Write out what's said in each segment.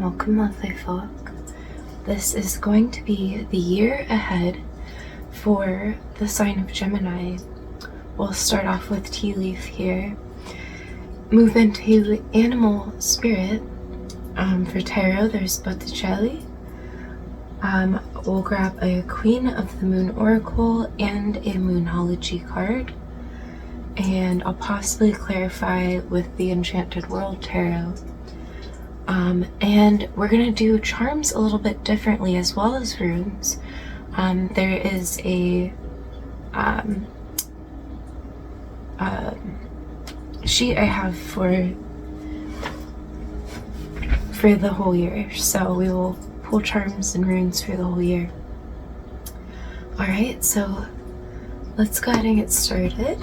welcome lovely folk. This is going to be the year ahead for the sign of Gemini. We'll start off with tea leaf here, move into animal spirit. For tarot, there's 𝕃'𝕌ℕ𝔼. We'll grab a Queen of the Moon Oracle and a Moonology card, and I'll possibly clarify with the Enchanted World Tarot. And we're going to do charms a little bit differently as well as runes. There is a sheet I have for the whole year, so we will pull charms and runes for the whole year. Alright, so let's go ahead and get started.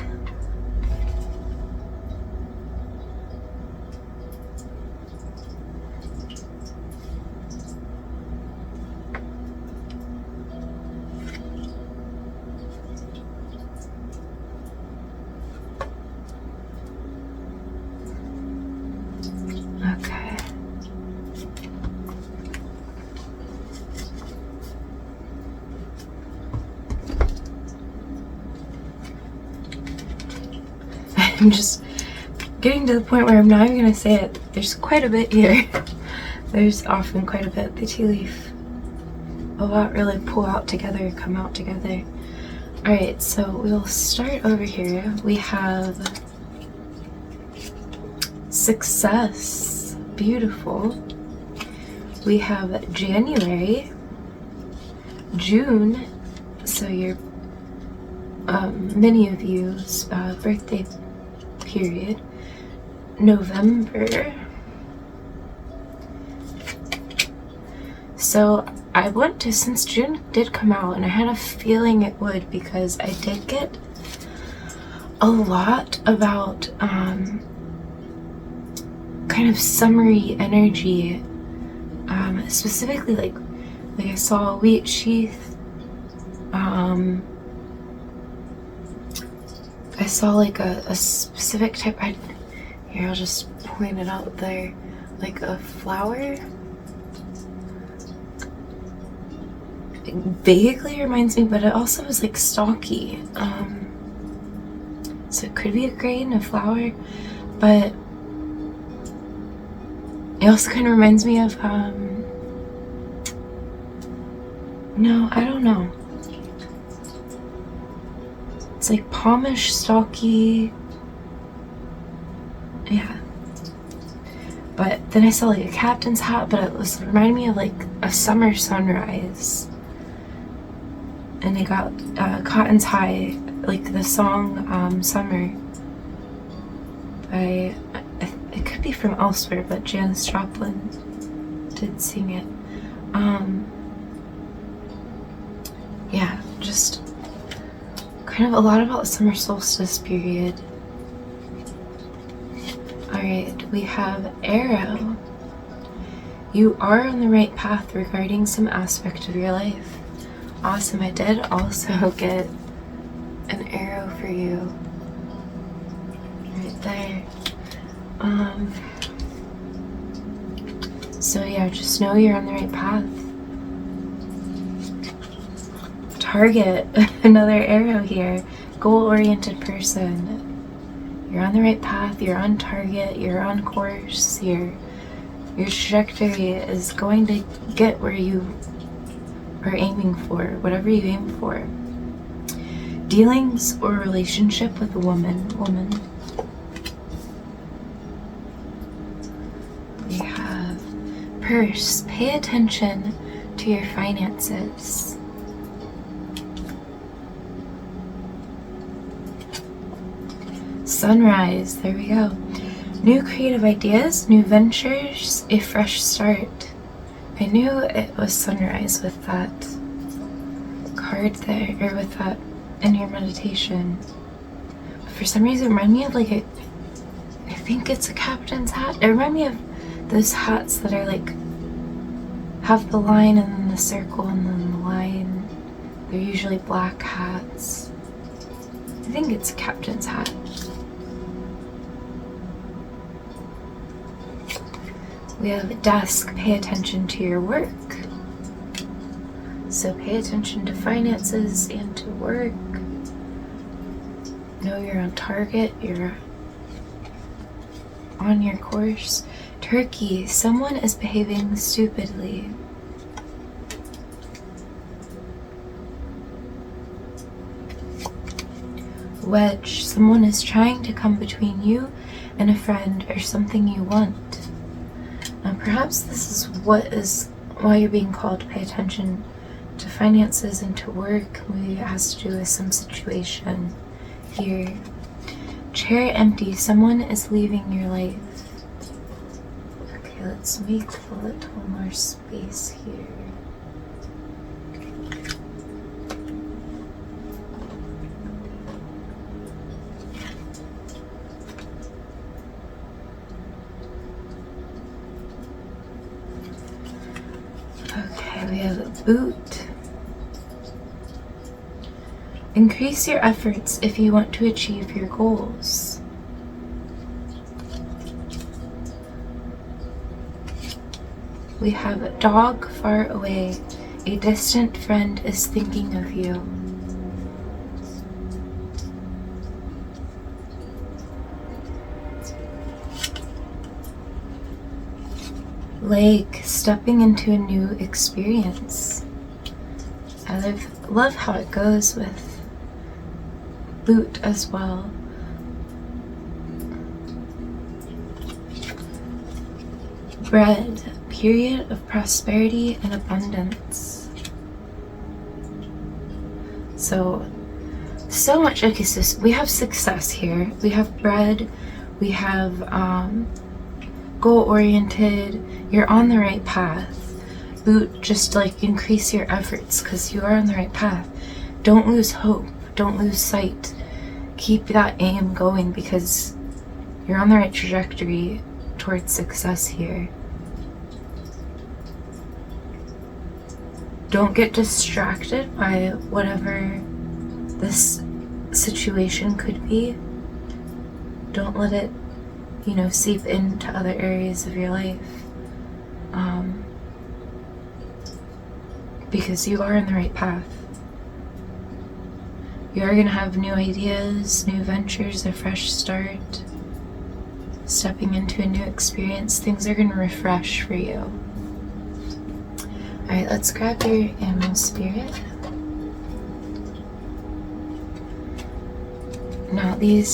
Okay. I'm just getting to the point where I'm not even going to say it. There's quite a bit here. There's often quite a bit. The tea leaf. A lot really pull out together, come out together. Alright, so we'll start over here. We have success. Beautiful. We have January, June, so your many of you's birthday period, November. So I want to, since June did come out, and I had a feeling it would because I did get a lot about kind of summery energy, specifically like I saw a wheat sheath. I saw like a specific type. Here, I'll just point it out there, like a flower. It vaguely reminds me, but it also is like stalky. So it could be a grain, a flower, but it also kind of reminds me of, no, I don't know. It's like palmish, stalky, yeah. But then I saw like a captain's hat, but it was reminding me of like a summer sunrise. And I got Cotton's High, like the song Summer by, it could be from elsewhere, but Janis Joplin did sing it. Yeah, just kind of a lot about summer solstice period. Alright, we have Arrow. You are on the right path regarding some aspect of your life. Awesome, I did also get an arrow for you. Right there. So yeah, just know you're on the right path. Target, another arrow here. Goal-oriented person. You're on the right path, you're on target, you're on course, your trajectory is going to get where you are aiming for, whatever you aim for. Dealings or relationship with a woman. We have purse. Pay attention to your finances. Sunrise, there we go. New creative ideas, new ventures, a fresh start. I knew it was sunrise with that card there, or with that in your meditation. But for some reason it reminded me of like I think it's a captain's hat. It reminded me of those hats that are like, have the line and then the circle and then the line. They're usually black hats. I think it's a captain's hat. We have desk, pay attention to your work. So pay attention to finances and to work. Know you're on target, you're on your course. Turkey, someone is behaving stupidly. Wedge, someone is trying to come between you and a friend or something you want. Now perhaps this is why you're being called to pay attention to finances and to work. Maybe it has to do with some situation here. Chair empty, someone is leaving your life. Okay, let's make a little more space here. Okay, we have a boot. Increase your efforts if you want to achieve your goals. We have a dog far away. A distant friend is thinking of you. Leg, stepping into a new experience. I love how it goes with boot as well. Bread, period of prosperity and abundance. So much. Okay, so we have success here. We have bread. We have goal-oriented. You're on the right path. Boot, just like increase your efforts because you are on the right path. Don't lose hope. Don't lose sight. Keep that aim going because you're on the right trajectory towards success here. Don't get distracted by whatever this situation could be. Don't let it, seep into other areas of your life. Because you are in the right path. You are going to have new ideas, new ventures, a fresh start. Stepping into a new experience. Things are going to refresh for you. Alright, let's grab your animal spirit. Now the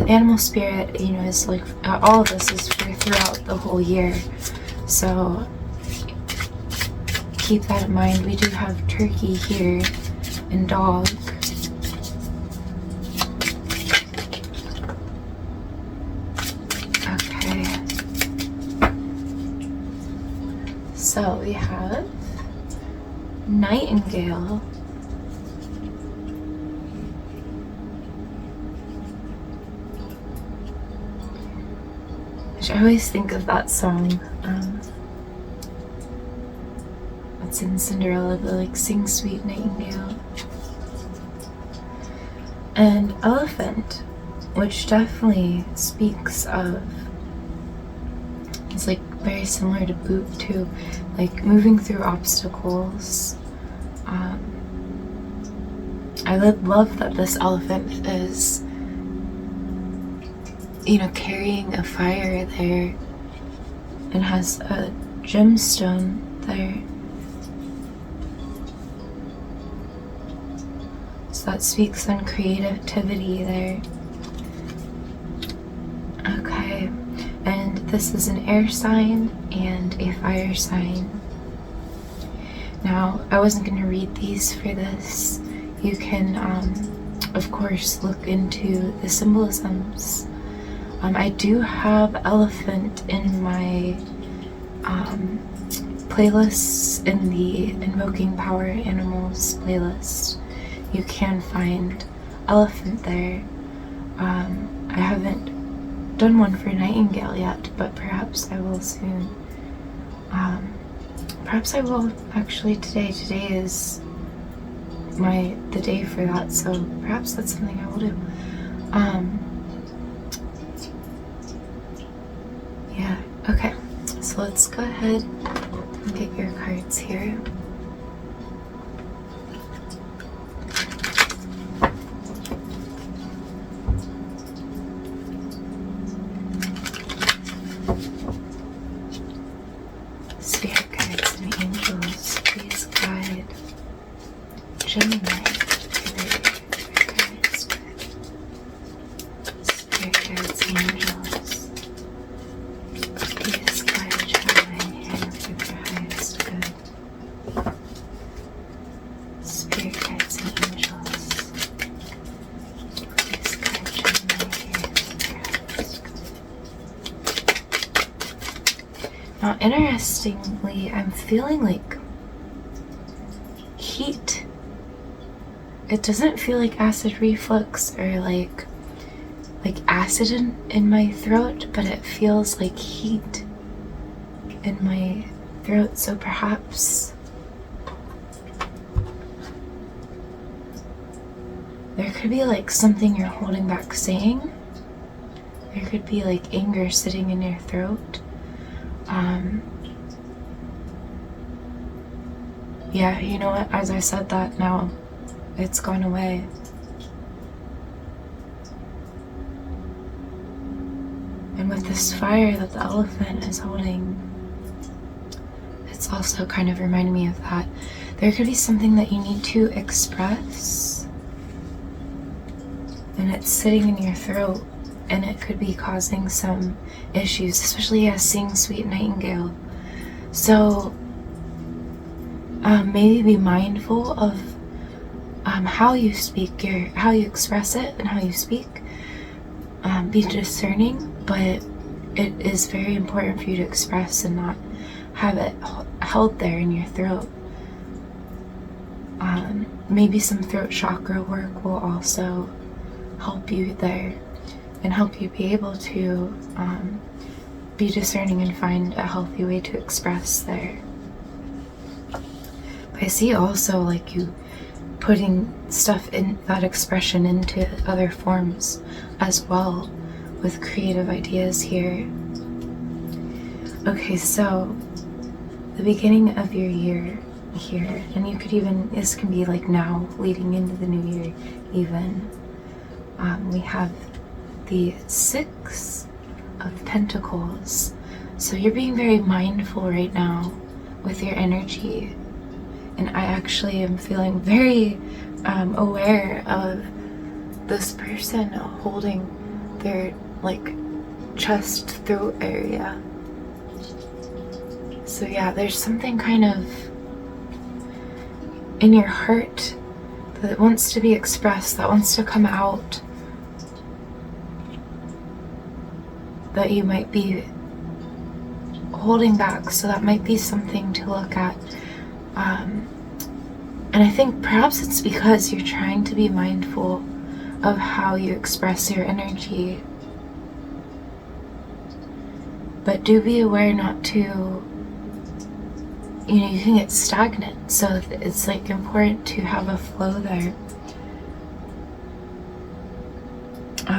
animal spirit, is like, all of this is for throughout the whole year. So keep that in mind. We do have turkey here and dog. Okay. So we have nightingale. Which I always think of that song. It's in Cinderella, the sing sweet nightingale. And elephant, which definitely speaks of, it's very similar to boot too, moving through obstacles. I love that this elephant is, carrying a fire there and has a gemstone there. So that speaks on creativity there. Okay, and this is an air sign and a fire sign. Now, I wasn't going to read these for this. You can, of course, look into the symbolisms. I do have elephant in my playlists in the Invoking Power Animals playlist. You can find elephant there. I haven't done one for nightingale yet, but perhaps I will soon. Perhaps I will actually today. Today is the day for that, so perhaps that's something I will do. Yeah. Okay, so let's go ahead and get your cards here. Spirit guides and angels, please guide Gemini. Spirit guides and angels, please guide Gemini here for their highest good. Spirit guides and angels, please guide Gemini here for their highest good. Now, interestingly, I'm feeling like heat. It doesn't feel like acid reflux or like acid in my throat, but it feels like heat in my throat. So perhaps there could be like something you're holding back saying. There could be like anger sitting in your throat. Yeah, you know what? As I said that, now it's gone away. And with this fire that the elephant is holding, it's also kind of reminding me of that. There could be something that you need to express, and it's sitting in your throat, and it could be causing some issues, especially as seeing Sweet Nightingale. So maybe be mindful of how you speak, how you express it and how you speak. Be discerning, but it is very important for you to express and not have it held there in your throat. Maybe some throat chakra work will also help you there and help you be able to be discerning and find a healthy way to express there. But I see also like you putting stuff in that expression into other forms as well with creative ideas here. Okay, so the beginning of your year here, and you could even, this can be like now leading into the new year even, we have the 6 of Pentacles. So you're being very mindful right now with your energy, and I actually am feeling very aware of this person holding their like chest throat area. So yeah, there's something kind of in your heart that wants to be expressed, that wants to come out, that you might be holding back. So that might be something to look at. And I think perhaps it's because you're trying to be mindful of how you express your energy. But do be aware not to, you know, you can get stagnant. So it's like important to have a flow there.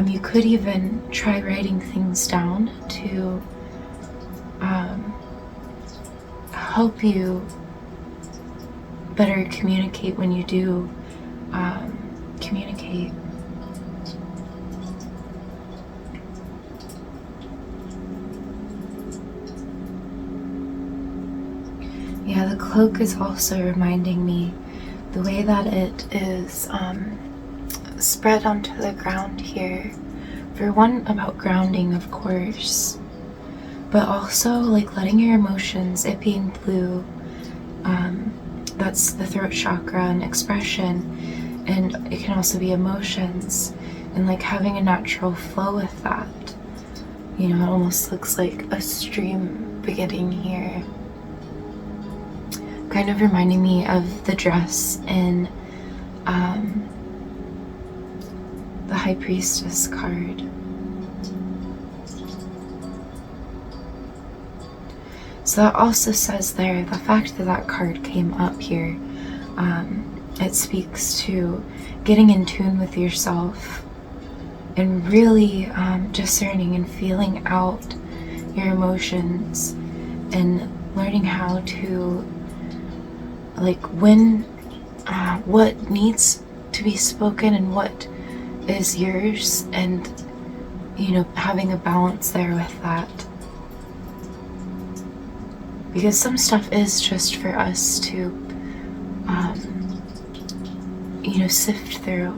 You could even try writing things down to help you better communicate when you do communicate. Yeah, the cloak is also reminding me the way that it is spread onto the ground here. For one, about grounding, of course, but also like letting your emotions, it being blue, that's the throat chakra and expression, and it can also be emotions, and like having a natural flow with that. You know, it almost looks like a stream beginning here, kind of reminding me of the dress in the High Priestess card. So that also says there, the fact that that card came up here, it speaks to getting in tune with yourself and really discerning and feeling out your emotions and learning how to, like, when what needs to be spoken and what is yours, and having a balance there with that, because some stuff is just for us to sift through.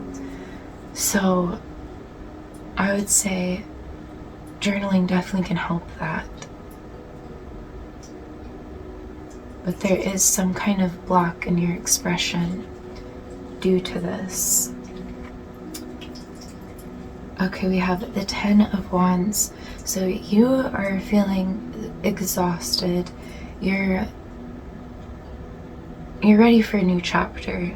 So I would say journaling definitely can help that. But there is some kind of block in your expression due to this. Okay, we have the 10 of Wands. So you are feeling exhausted. You're ready for a new chapter.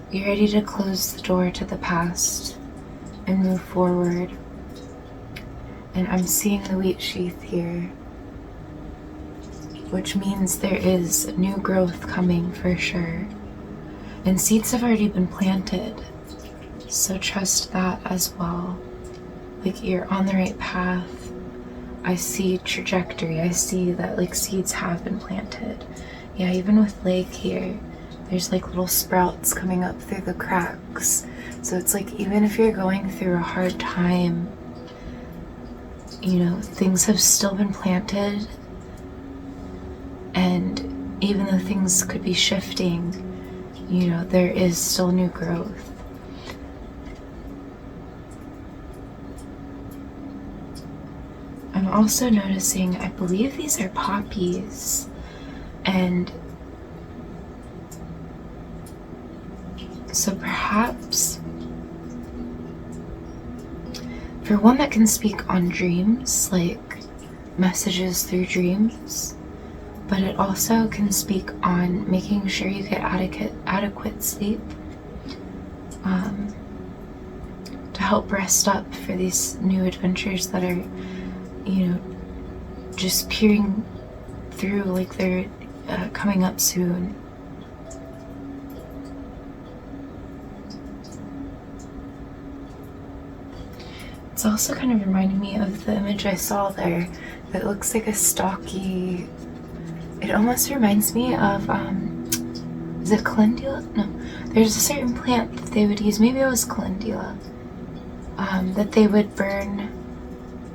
You're ready to close the door to the past and move forward. And I'm seeing the wheat sheath here, which means there is new growth coming for sure. And seeds have already been planted, so trust that as well. Like, you're on the right path. I see trajectory. I see that, like, seeds have been planted. Yeah, even with Lake here, there's like little sprouts coming up through the cracks. So it's like, even if you're going through a hard time, things have still been planted. And even though things could be shifting, there is still new growth. I'm also noticing, I believe these are poppies, and so perhaps for one that can speak on dreams, like messages through dreams, but it also can speak on making sure you get adequate sleep, to help rest up for these new adventures that are just peering through, like they're coming up soon. It's also kind of reminding me of the image I saw there that looks like a stocky, it almost reminds me of, is it calendula? No, there's a certain plant that they would use, maybe it was calendula, that they would burn.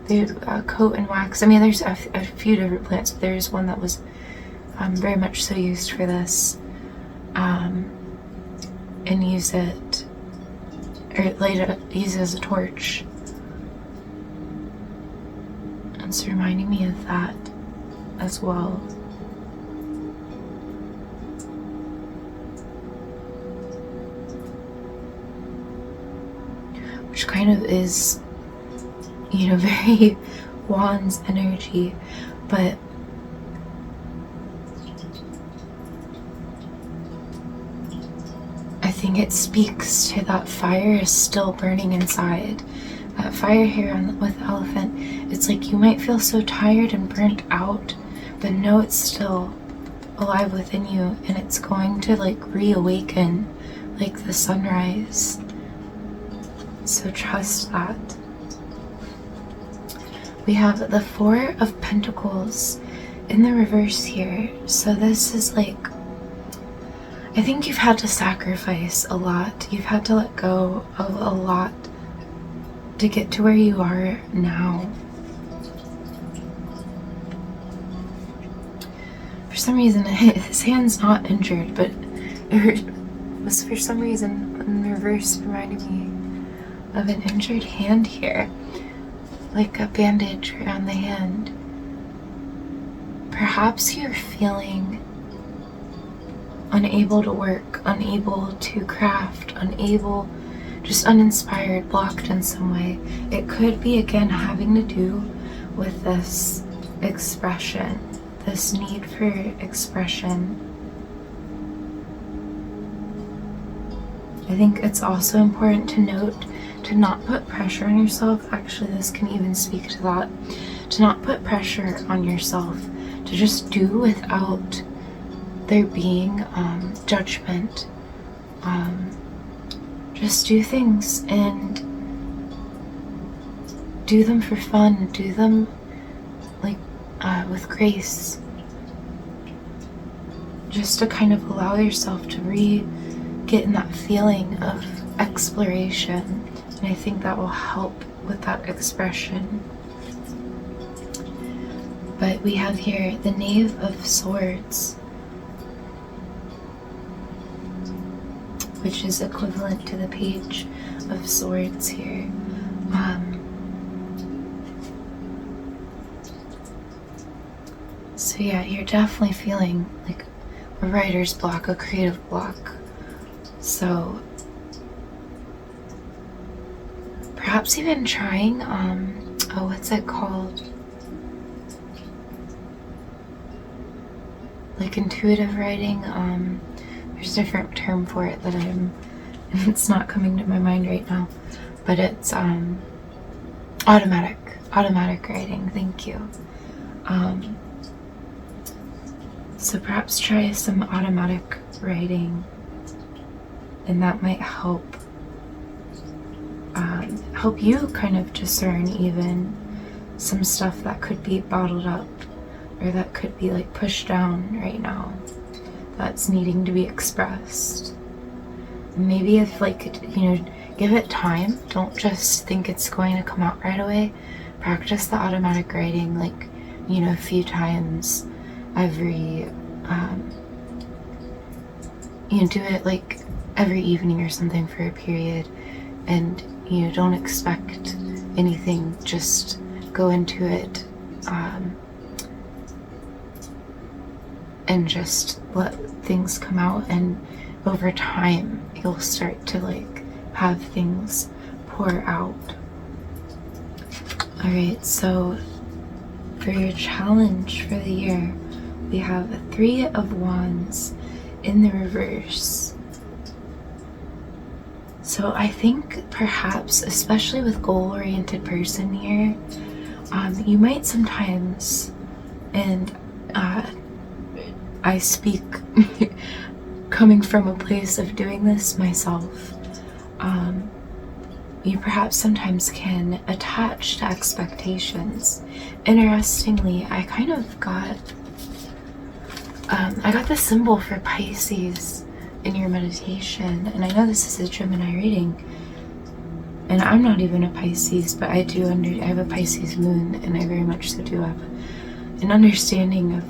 They would coat and wax. I mean, there's a few different plants, but there's one that was very much so used for this, and use it, or use it as a torch. It's reminding me of that as well. Which kind of is, very Wands energy, but I think it speaks to that fire is still burning inside. That fire here with the elephant, it's like you might feel so tired and burnt out, but know it's still alive within you, and it's going to like reawaken like the sunrise. So trust that. We have the 4 of Pentacles in the reverse here. So this is like, I think you've had to sacrifice a lot. You've had to let go of a lot to get to where you are now. For some reason, his hand's not injured, but it was for some reason in reverse reminding me of an injured hand here. Like a bandage around the hand. Perhaps you're feeling unable to work, unable to craft, unable, just uninspired, blocked in some way. It could be, again, having to do with this expression, this need for expression. I think it's also important to note to not put pressure on yourself. Actually, this can even speak to that. To not put pressure on yourself, to just do without there being judgment. Just do things and do them for fun, do them like with grace, just to kind of allow yourself to get in that feeling of exploration. And I think that will help with that expression. But we have here the Knave of Swords, which is equivalent to the Page of Swords here. So yeah, you're definitely feeling like a writer's block, a creative block. So perhaps even trying, what's it called? Like intuitive writing. There's a different term for it that it's not coming to my mind right now, but it's automatic writing. Thank you. So perhaps try some automatic writing, and that might help you kind of discern even some stuff that could be bottled up, or that could be like pushed down right now, that's needing to be expressed. Maybe if give it time. Don't just think it's going to come out right away. Practice the automatic writing a few times every do it like every evening or something for a period, and don't expect anything. Just go into it and just let things come out, and over time you'll start to have things pour out. Alright, so for your challenge for the year, we have a 3 of Wands in the reverse. So I think perhaps, especially with goal-oriented person here, you might sometimes, and I speak coming from a place of doing this myself, you perhaps sometimes can attach to expectations. Interestingly, I kind of got the symbol for Pisces in your meditation, and I know this is a Gemini reading, and I'm not even a Pisces, but I have a Pisces moon, and I very much so do have an understanding of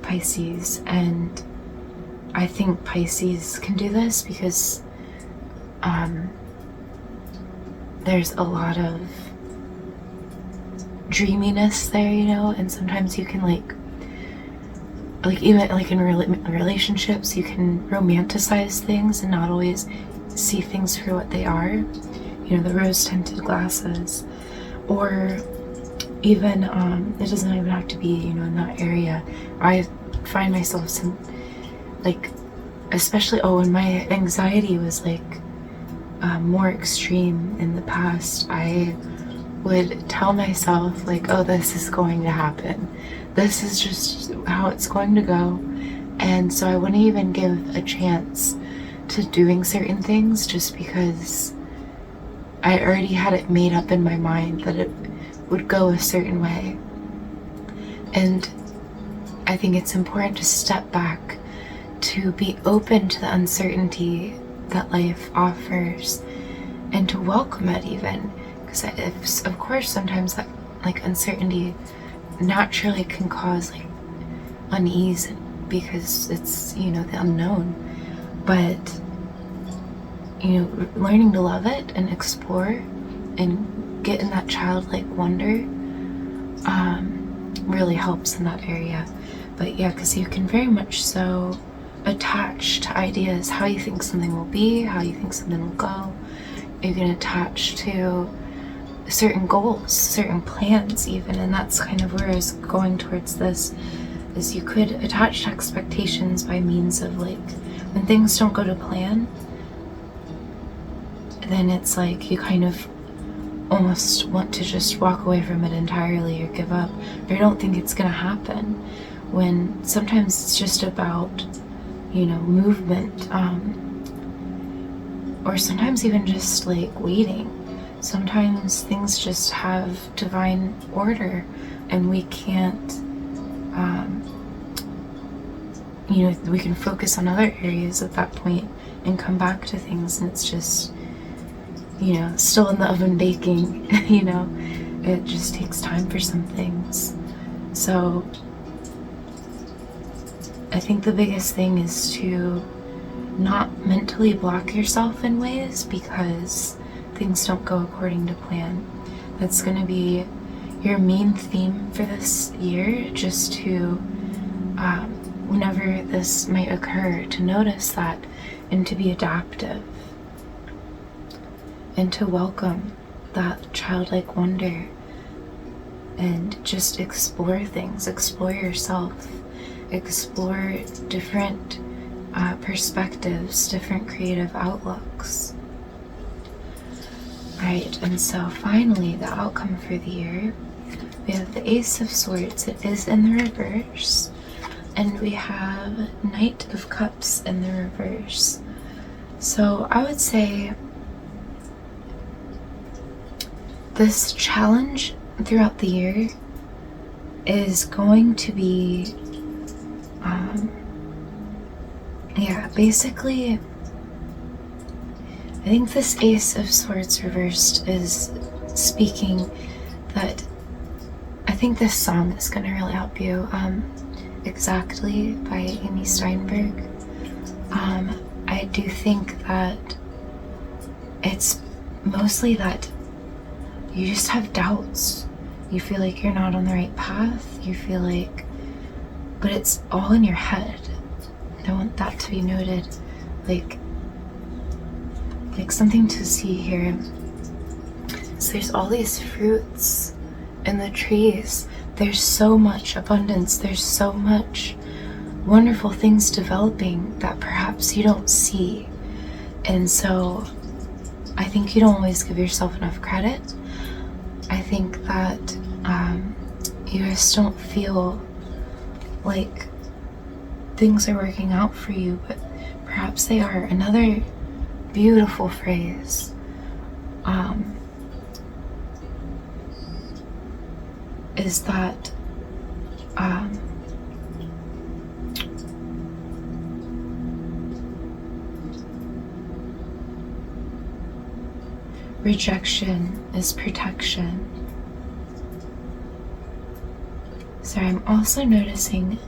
Pisces, and I think Pisces can do this because there's a lot of dreaminess there, and sometimes you can even in relationships, you can romanticize things and not always see things for what they are, the rose-tinted glasses, or even it doesn't even have to be in that area. I find myself especially when my anxiety was more extreme in the past, I would tell myself oh, this is going to happen, this is just how it's going to go, and so I wouldn't even give a chance to doing certain things just because I already had it made up in my mind that it would go a certain way. And I think it's important to step back, to be open to the uncertainty that life offers, and to welcome it even, because of course sometimes that uncertainty naturally can cause unease because it's the unknown, but learning to love it and explore and get in that childlike wonder really helps in that area. But yeah, because you can very much so attach to ideas, how you think something will be, how you think something will go. You can attach to certain goals, certain plans even, and that's kind of where I was going towards this, is you could attach to expectations by means of when things don't go to plan, then it's you kind of almost want to just walk away from it entirely or give up, or you don't think it's gonna happen, when sometimes it's just about movement, or sometimes even just waiting. Sometimes things just have divine order and we can't, we can focus on other areas at that point and come back to things, and it's just, still in the oven baking. It just takes time for some things. So I think the biggest thing is to not mentally block yourself in ways because things don't go according to plan. That's going to be your main theme for this year, just to, whenever this might occur, to notice that and to be adaptive and to welcome that childlike wonder and just explore things, explore yourself, explore different perspectives, different creative outlooks. Right, and so finally the outcome for the year, we have the Ace of Swords. It is in the reverse, and we have Knight of Cups in the reverse. So I would say this challenge throughout the year is going to be basically, I think this Ace of Swords reversed is speaking that I think this song is going to really help you. Exactly, by Amy Steinberg. I do think that it's mostly that you just have doubts. You feel like you're not on the right path. You feel like, but it's all in your head. I want that to be noted. Like something to see here. So there's all these fruits in the trees. There's so much abundance. There's so much wonderful things developing that perhaps you don't see. And so I think you don't always give yourself enough credit. I think that you just don't feel like things are working out for you, but perhaps they are. Another beautiful phrase is that rejection is protection. So I'm also noticing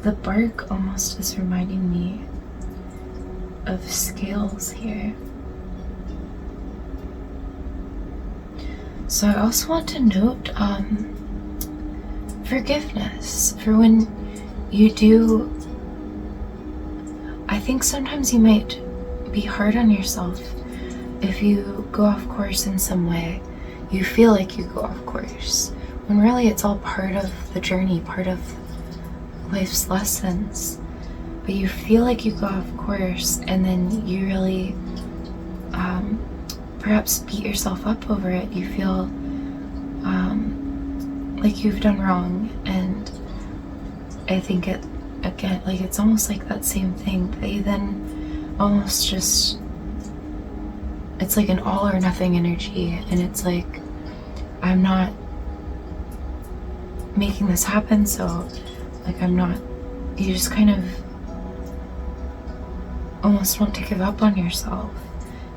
the bark almost is reminding me of scales here. So I also want to note forgiveness for when you do. I think sometimes you might be hard on yourself if you go off course in some way. You feel like you go off course when really it's all part of the journey, part of life's lessons. But you feel like you go off course, and then you really perhaps beat yourself up over it. You feel like you've done wrong, and I think it's almost like that same thing. They then almost just, it's like an all or nothing energy, and it's like, I'm not making this happen, so like you just kind of almost want to give up on yourself.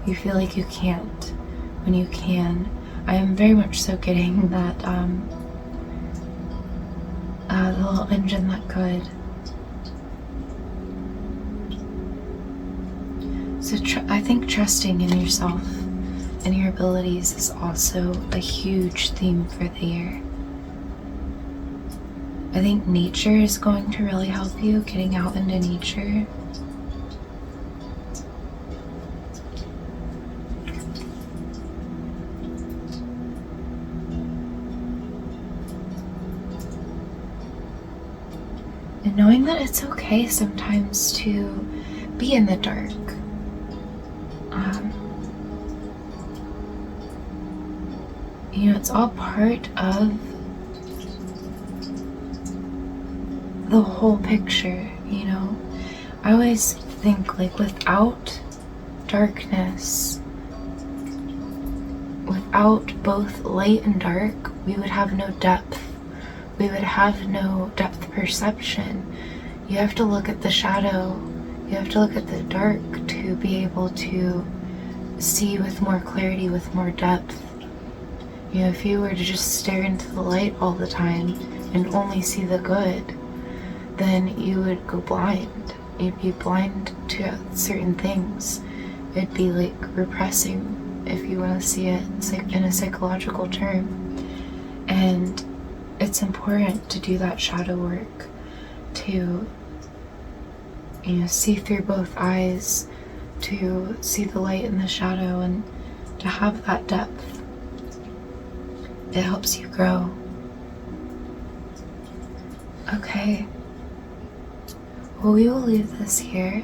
You feel like you can't when you can. I am very much so getting that the little engine that could. So I think trusting in yourself and your abilities is also a huge theme for the year. I think nature is going to really help you, getting out into nature. And knowing that it's okay sometimes to be in the dark. It's all part of the whole picture, I always think like without darkness, without both light and dark, we would have no depth. We would have no depth perception. You have to look at the shadow. You have to look at the dark to be able to see with more clarity, with more depth. You know, if you were to just stare into the light all the time and only see the good, then you would go blind. You'd be blind to certain things. It'd be like repressing, if you want to see it in a psychological term. And it's important to do that shadow work, to, you know, see through both eyes, to see the light and the shadow, and to have that depth. It helps you grow. Okay. Well, we will leave this here.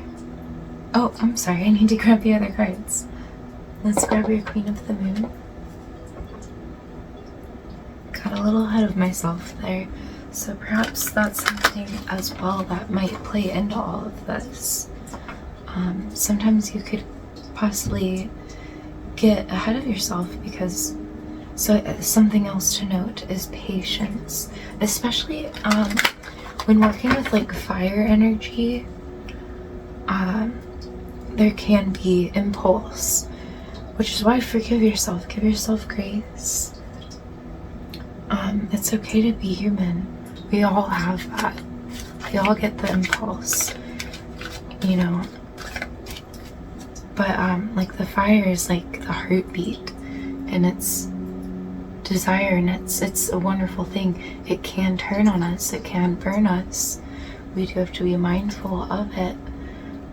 Oh, I'm sorry, I need to grab the other cards. Let's grab your Queen of the Moon. Got a little ahead of myself there, so perhaps that's something as well that might play into all of this. Sometimes you could possibly get ahead of yourself because, so something else to note is patience, especially when working with like fire energy. There can be impulse, which is why forgive yourself, give yourself grace. It's okay to be human. We all have that. We all get the impulse, you know. But like the fire is like the heartbeat, and it's desire, and it's a wonderful thing. It can turn on us, it can burn us. We do have to be mindful of it,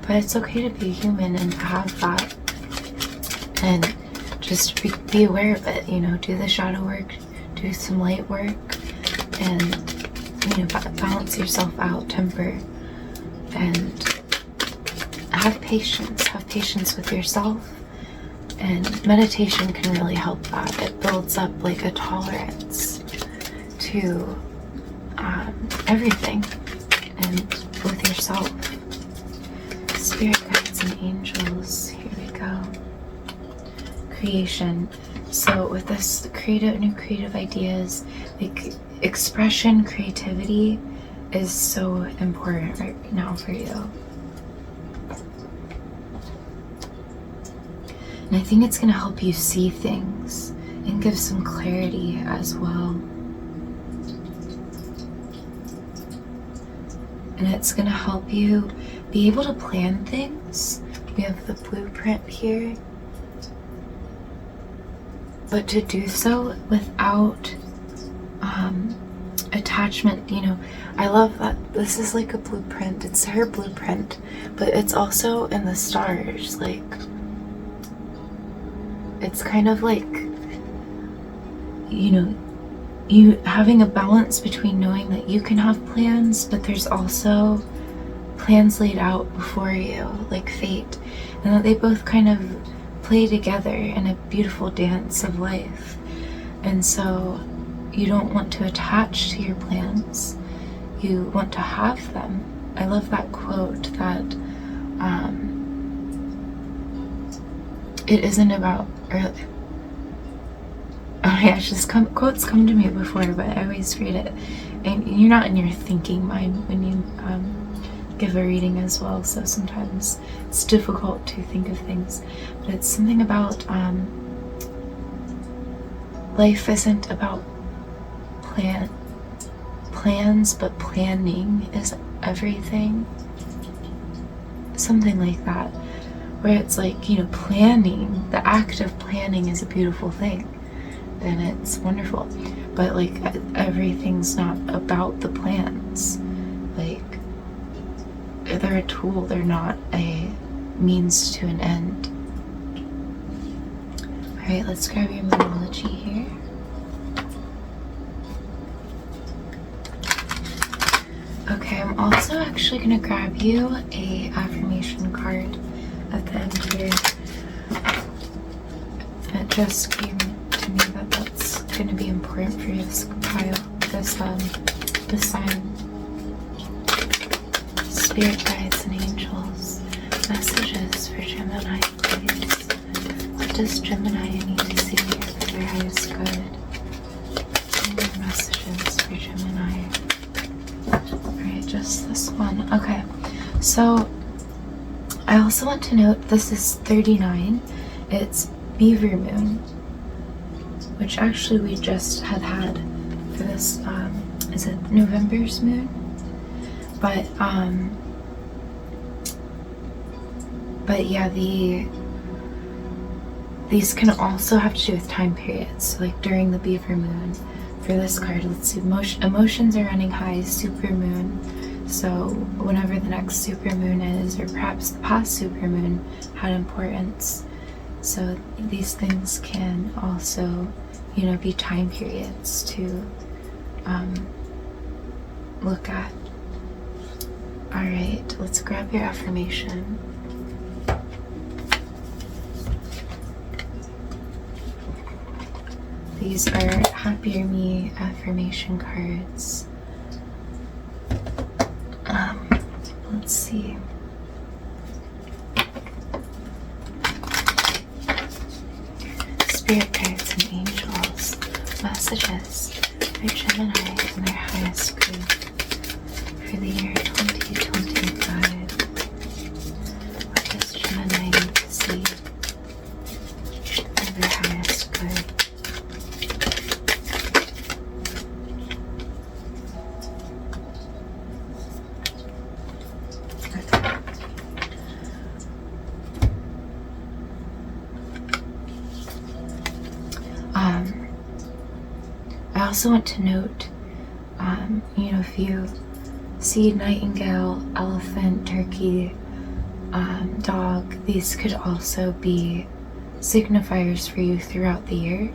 but it's okay to be human and to have that, and just be aware of it, you know. Do the shadow work, do some light work, and, you know, balance yourself out, temper, and have patience with yourself. And meditation can really help that. It builds up like a tolerance to everything, and with yourself. Spirit guides and angels, here we go. Creation. So with this new creative ideas, like expression, creativity is so important right now for you. And I think it's going to help you see things and give some clarity as well. And it's going to help you be able to plan things. We have the blueprint here. But to do so without attachment, you know. I love that this is like a blueprint. It's her blueprint, but it's also in the stars. Like, it's kind of like, you know, you having a balance between knowing that you can have plans, but there's also plans laid out before you, like fate, and that they both kind of play together in a beautiful dance of life. And so you don't want to attach to your plans, you want to have them. I love that quote that it isn't about, or, oh yeah, it's just quotes come to me before, but I always read it, and you're not in your thinking mind when you give a reading as well, so sometimes it's difficult to think of things, but it's something about life isn't about plans, but planning is everything, something like that, where it's like, you know, planning, the act of planning is a beautiful thing, and it's wonderful, but like everything's not about the plans. Like, they're a tool, they're not a means to an end. Alright, let's grab your numerology here. Okay, I'm also actually going to grab you a affirmation card at the end here. It just came to me that that's going to be important for you, this pile, this sign. Spirit guides and angels, messages for Gemini, please. What does Gemini need to see here? highest good. Any messages for Gemini? Alright, just this one. Okay, so I also want to note this is 39. It's Beaver Moon, which actually we just had for this, is it November's moon? But yeah, these can also have to do with time periods, like during the Beaver Moon. For this card, let's see, emotions are running high, super moon. So whenever the next super moon is, or perhaps the past super moon had importance. So these things can also, you know, be time periods to look at. All right, let's grab your affirmation. These are Happier Me affirmation cards. Let's see. Spirit guides and angels, messages for Gemini and their highest good for the year 2025. What does Gemini need to see for their highest good? I also want to note, you know, if you see nightingale, elephant, turkey, dog, these could also be signifiers for you throughout the year.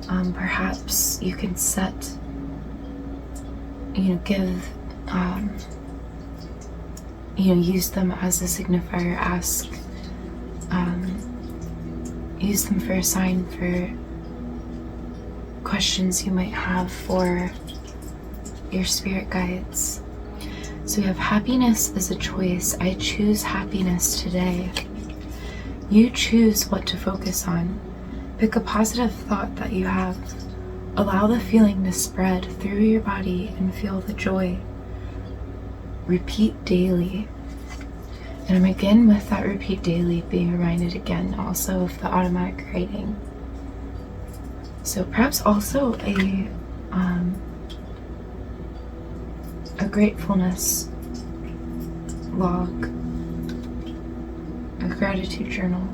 Perhaps you can set, you know, give, you know, use them as a signifier, ask, use them for a sign for questions you might have for your spirit guides. So we have happiness is a choice. I choose happiness today. You choose what to focus on. Pick a positive thought that you have. Allow the feeling to spread through your body and feel the joy. Repeat daily. And I'm again with that repeat daily being reminded again also of the automatic writing. So perhaps also a gratefulness log, a gratitude journal.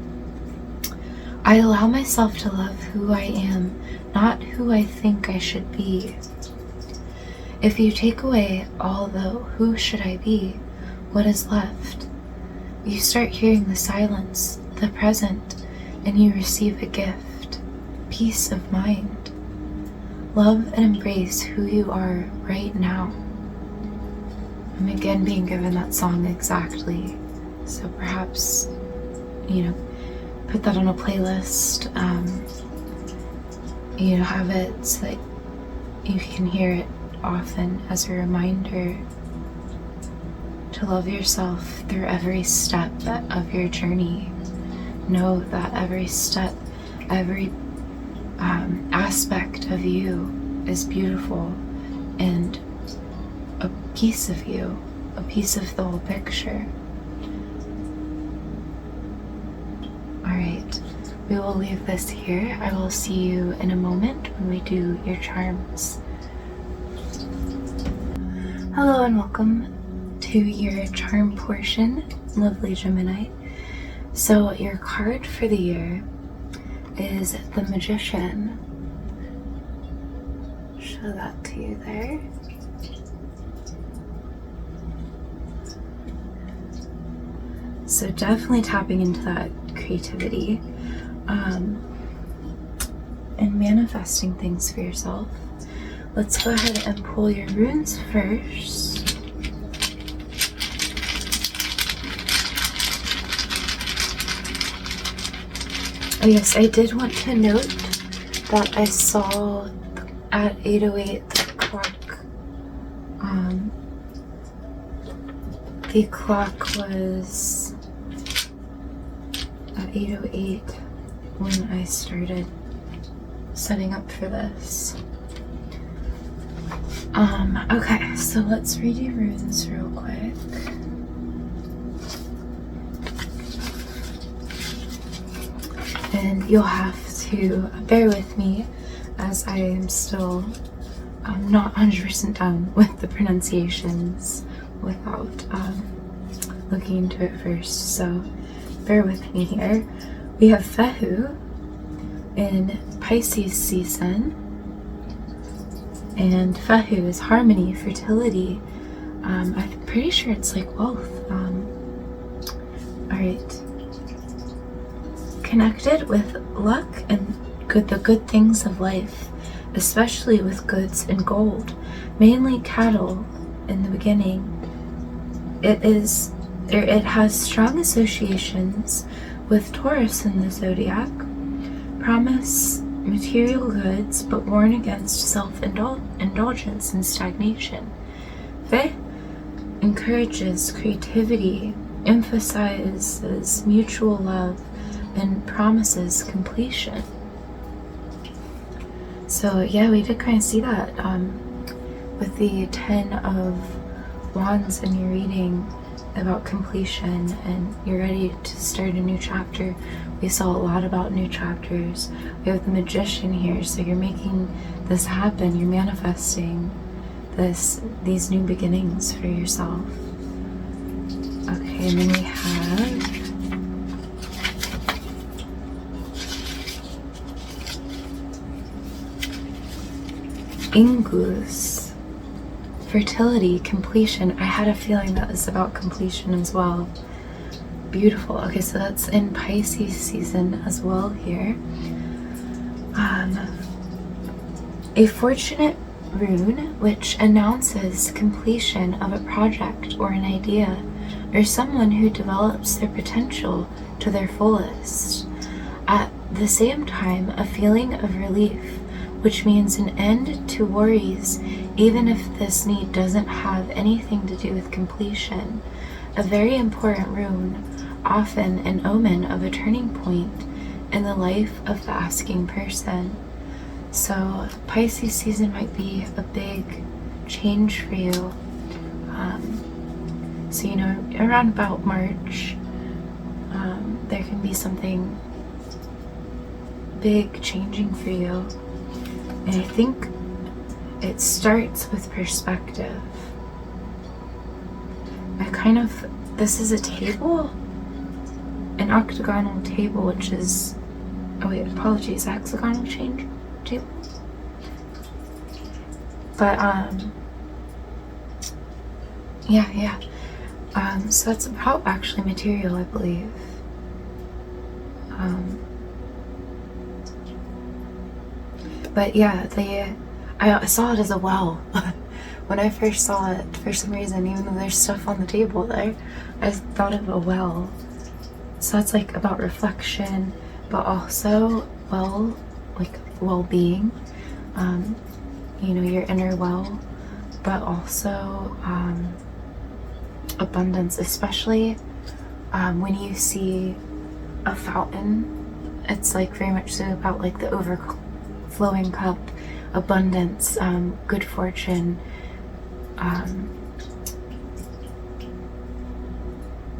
I allow myself to love who I am, not who I think I should be. If you take away all the who should I be, what is left? You start hearing the silence, the present, and you receive a gift, peace of mind. Love and embrace who you are right now. I'm again being given that song exactly, so perhaps, you know, put that on a playlist, you know, have it so that you can hear it often as a reminder to love yourself through every step of your journey. Know that every step, every aspect of you is beautiful and a piece of you, a piece of the whole picture. Alright, we will leave this here. I will see you in a moment when we do your charms. Hello and welcome to your charm portion, lovely Gemini. So your card for the year is the Magician. Show that to you there. So definitely tapping into that creativity and manifesting things for yourself. Let's go ahead and pull your runes first. Oh yes, I did want to note that I saw at 8:08 the clock was at 8:08 when I started setting up for this. Okay, so let's read your runes real quick. And you'll have to bear with me as I am still not 100% down with the pronunciations without looking into it first, so bear with me here. We have Fehu in Pisces season, and Fehu is harmony, fertility. I'm pretty sure it's like wealth. Alright. Connected with luck and the good things of life, especially with goods and gold, mainly cattle in the beginning. It has strong associations with Taurus in the zodiac. Promise material goods, but warn against self-indulgence and stagnation. Fe encourages creativity, emphasizes mutual love, and promises completion. So yeah, we did kind of see that with the 10 of Wands in your reading about completion, and you're ready to start a new chapter. We saw a lot about new chapters. We have the Magician here, so you're making this happen. You're manifesting these new beginnings for yourself. Okay, and then we have Ingus, fertility, completion. I had a feeling that was about completion as well. Beautiful. Okay, so that's in Pisces season as well here. A fortunate rune which announces completion of a project or an idea, or someone who develops their potential to their fullest. At the same time, a feeling of relief, which means an end to worries, even if this need doesn't have anything to do with completion. A very important rune, often an omen of a turning point in the life of the asking person. So Pisces season might be a big change for you. So you know, around about March, there can be something big changing for you. And I think it starts with perspective. This is a table, an octagonal table, which is, oh wait, apologies, hexagonal table. But, yeah. So that's about actually material, I believe. But yeah, I saw it as a well. When I first saw it, for some reason, even though there's stuff on the table there, I thought of a well. So that's like about reflection, but also well-being. You know, your inner well, but also abundance, especially when you see a fountain. It's like very much so about like the overflowing cup, abundance, good fortune,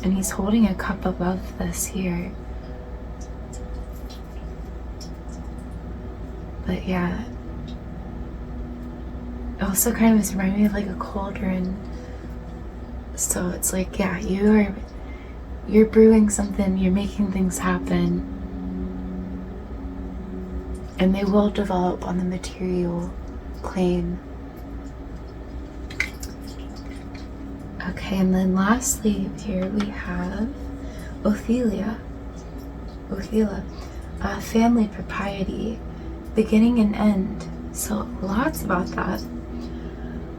and he's holding a cup above this here. But yeah, it also kind of reminds me of like a cauldron. So it's like, yeah, you're brewing something, you're making things happen, and they will develop on the material plane. Okay, and then lastly here we have Othelia, family propriety, beginning and end. So lots about that.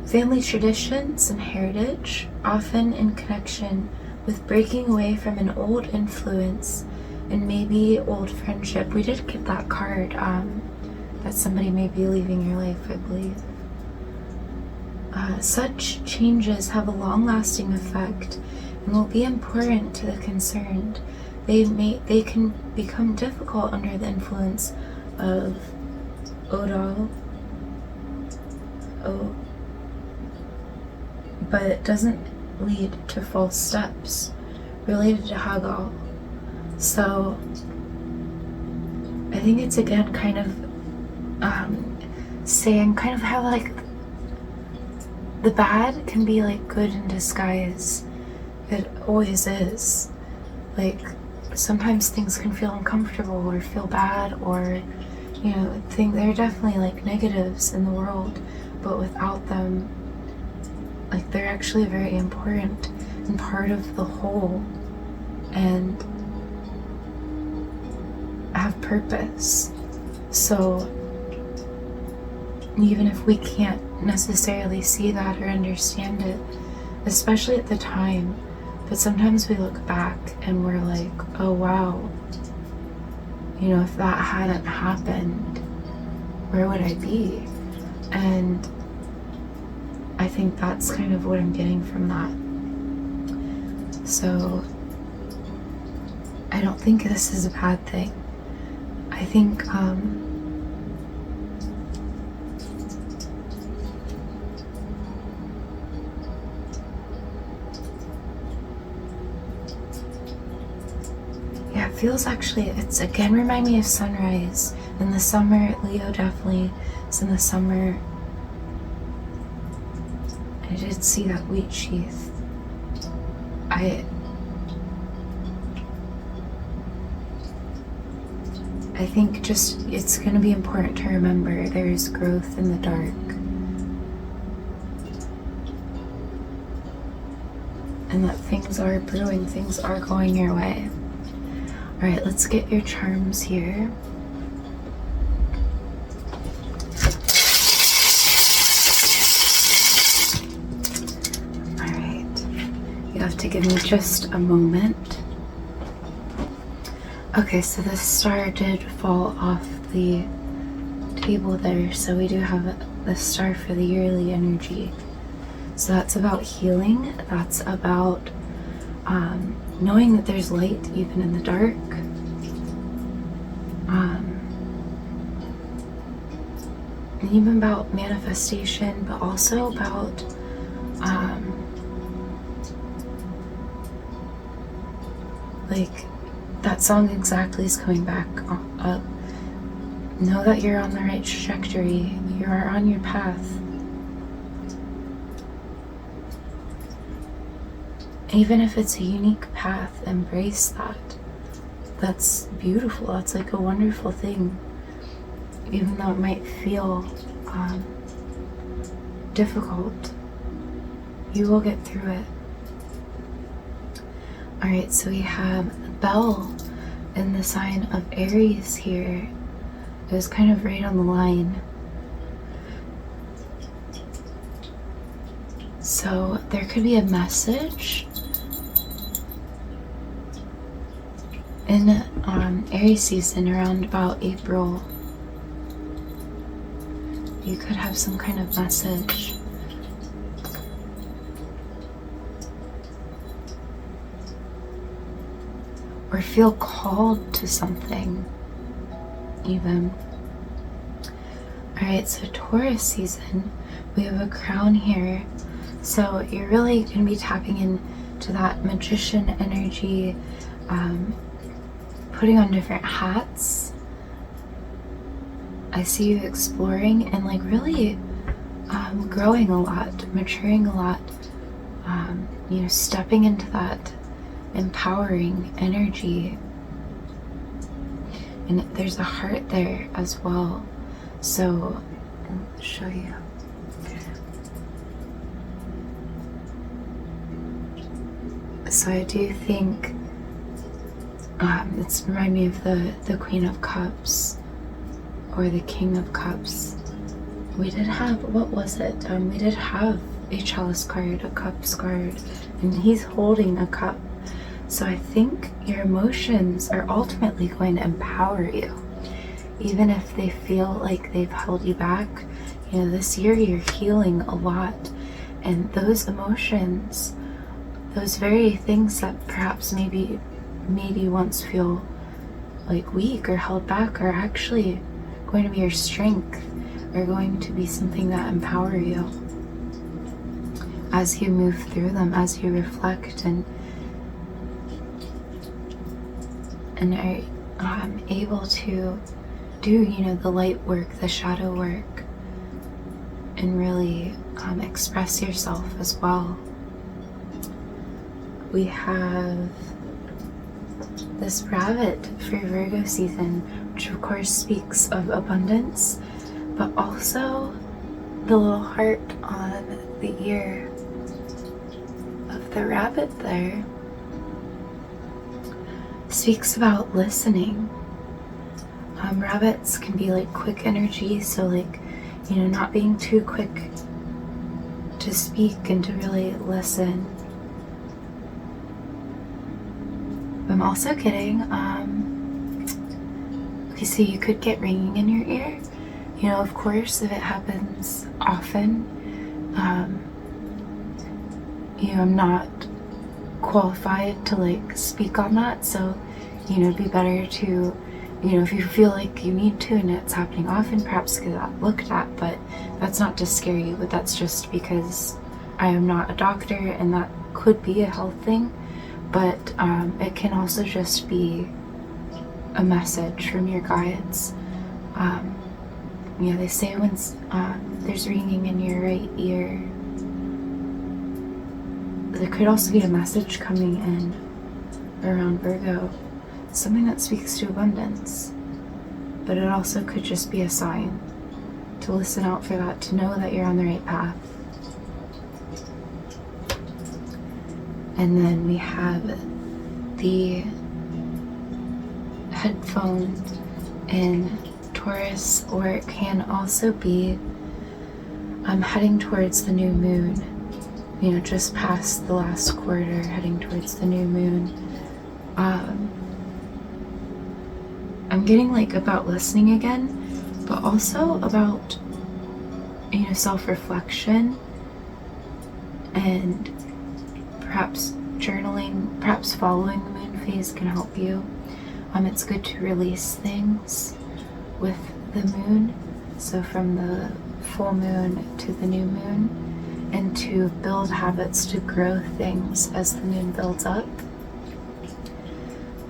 Family traditions and heritage, often in connection with breaking away from an old influence and maybe old friendship. We did get that card, that somebody may be leaving your life, I believe. Such changes have a long-lasting effect and will be important to the concerned. They can become difficult under the influence of 𝕃'𝕌ℕ𝔼. Oh, but it doesn't lead to false steps related to 𝕃'𝕼. So I think it's again kind of saying kind of how like the bad can be like good in disguise. It always is. Like sometimes things can feel uncomfortable or feel bad, or you know, there are definitely like negatives in the world, but without them, like they're actually very important and part of the whole and have purpose. So even if we can't necessarily see that or understand it, especially at the time, but sometimes we look back and we're like, oh wow, you know, if that hadn't happened, where would I be? And I think that's kind of what I'm getting from that. So I don't think this is a bad thing. I think yeah, it feels actually, it's again remind me of sunrise. In the summer, Leo definitely is in the summer. I did see that wheat sheath. I think just it's going to be important to remember there is growth in the dark. And that things are brewing, things are going your way. Alright, let's get your charms here. Alright, you have to give me just a moment. Okay, so the star did fall off the table there, so we do have the star for the yearly energy. So that's about healing, that's about knowing that there's light even in the dark. And even about manifestation, but also about like that song exactly is coming back up. Know that you're on the right trajectory. You are on your path. Even if it's a unique path, embrace that. That's beautiful. That's like a wonderful thing. Even though it might feel difficult, you will get through it. Alright, so we have the bell in the sign of Aries here. It was kind of right on the line. So there could be a message in Aries season around about April. You could have some kind of message. Or feel called to something, even. Alright, so Taurus season, we have a crown here. So you're really going to be tapping into that magician energy, putting on different hats. I see you exploring and like really growing a lot, maturing a lot, you know, stepping into that empowering energy. And there's a heart there as well. So I'll show you. So I do think it's remind me of the Queen of Cups or the King of Cups. We did have, what was it? We did have a chalice card, a cups card, and he's holding a cup. So I think your emotions are ultimately going to empower you. Even if they feel like they've held you back, you know, this year you're healing a lot. And those emotions, those very things that perhaps maybe made you once feel like weak or held back are actually going to be your strength, are going to be something that empower you as you move through them, as you reflect and are able to do, the light work, the shadow work, and really express yourself as well. We have this rabbit for Virgo season, which of course speaks of abundance, but also the little heart on the ear of the rabbit there speaks about listening. Rabbits can be like quick energy, so like, not being too quick to speak and to really listen. I'm also getting, okay, so you could get ringing in your ear. Of course, if it happens often, I'm not qualified to like speak on that, so it'd be better to, if you feel like you need to and it's happening often, perhaps get that looked at. But that's not to scare you, but that's just because I am not a doctor, and that could be a health thing, but it can also just be a message from your guides. They say when there's ringing in your right ear, there could also be a message coming in around Virgo, something that speaks to abundance, but it also could just be a sign to listen out for that, to know that you're on the right path. And then we have the headphone in Taurus, or it can also be heading towards the new moon, just past the last quarter, heading towards the new moon. I'm getting like about listening again, but also about, self-reflection and perhaps journaling, perhaps following the moon phase can help you. It's good to release things with the moon, so from the full moon to the new moon, and to build habits, to grow things as the moon builds up.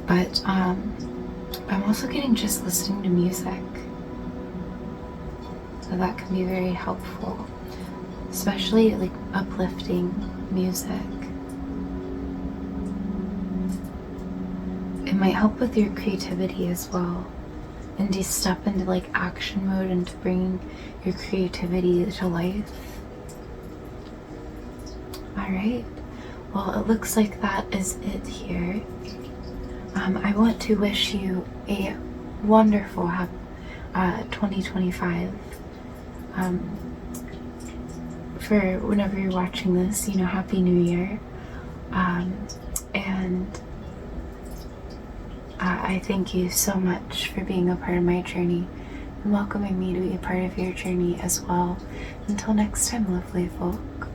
But I'm also getting just listening to music, so that can be very helpful, especially like uplifting music. It might help with your creativity as well, and to step into like action mode and to bring your creativity to life. Alright, well, it looks like that is it here. I want to wish you a wonderful 2025. For whenever you're watching this, Happy New Year. And I thank you so much for being a part of my journey and welcoming me to be a part of your journey as well. Until next time, lovely folk.